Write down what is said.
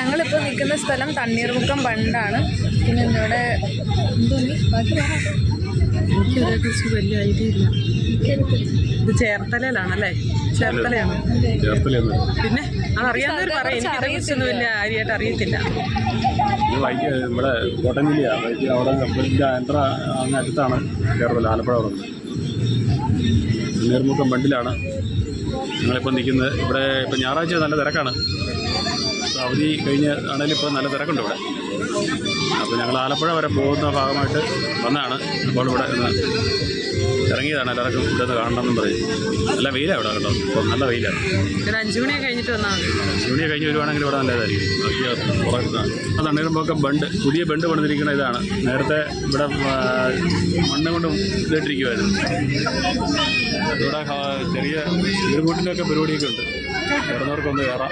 ഞങ്ങളിപ്പോൾ നിൽക്കുന്ന സ്ഥലം തണ്ണീർമുക്കം ബണ്ടാണ്. പിന്നെ ഇവിടെ എനിക്കതിനെക്കുറിച്ച് വലിയ ഐഡിയ ഇല്ല. ഇത് ചേർത്തലയിലാണല്ലേ? ചേർത്തലയാണ്. പിന്നെ അതറിയാവുന്നവർ പറയും. എനിക്കിതേക്കുറിച്ചൊന്നും വലിയ കാര്യമായിട്ട് അറിയത്തില്ല. ഇവിടെ കോട്ടയം ജില്ലയാണ്. അവിടെ കപ്പലിൻ്റെ ആന്ധ്ര അങ്ങ് അടുത്താണ് കേരളത്തിൽ, ആലപ്പുഴ അവിടെ തണ്ണീർമുക്കം ബണ്ടിലാണ് ഞങ്ങളിപ്പോൾ നിൽക്കുന്നത്. ഇവിടെ ഇപ്പം ഞായറാഴ്ച നല്ല തിരക്കാണ്. അവധി കഴിഞ്ഞ് ആണെങ്കിലും ഇപ്പോൾ നല്ല തിരക്കുണ്ട് ഇവിടെ. അപ്പോൾ ഞങ്ങൾ ആലപ്പുഴ വരെ പോകുന്ന ഭാഗമായിട്ട് വന്നതാണ്. അപ്പോൾ ഇവിടെ ഇറങ്ങിയതാണ്. എല്ലാവർക്കും ഇവിടെ നിന്ന് കാണണമെന്നും പറയും. നല്ല വെയിലാണ് ഇവിടെ കേട്ടോ. ഇപ്പോൾ നല്ല വെയിലാണ്. ഒരു 5 മണിയൊക്കെ കഴിഞ്ഞിട്ട് വന്നാൽ മതി. 5 മണിയൊക്കെ കഴിഞ്ഞ് വരുവാണെങ്കിൽ ഇവിടെ നല്ലതായിരിക്കും. തണ്ണീർമുക്കം ബണ്ട്, പുതിയ ബണ്ട് പണിതിരിക്കുന്ന ഇതാണ്. നേരത്തെ ഇവിടെ മണ്ണ് കൊണ്ട് ഇട്ടിരിക്കുമായിരുന്നു. ഇവിടെ ചെറിയ വീടുകൂട്ടിലൊക്കെ പരിപാടിയൊക്കെ ഉണ്ട്. കയറുന്നവർക്കൊന്ന് കയറാം.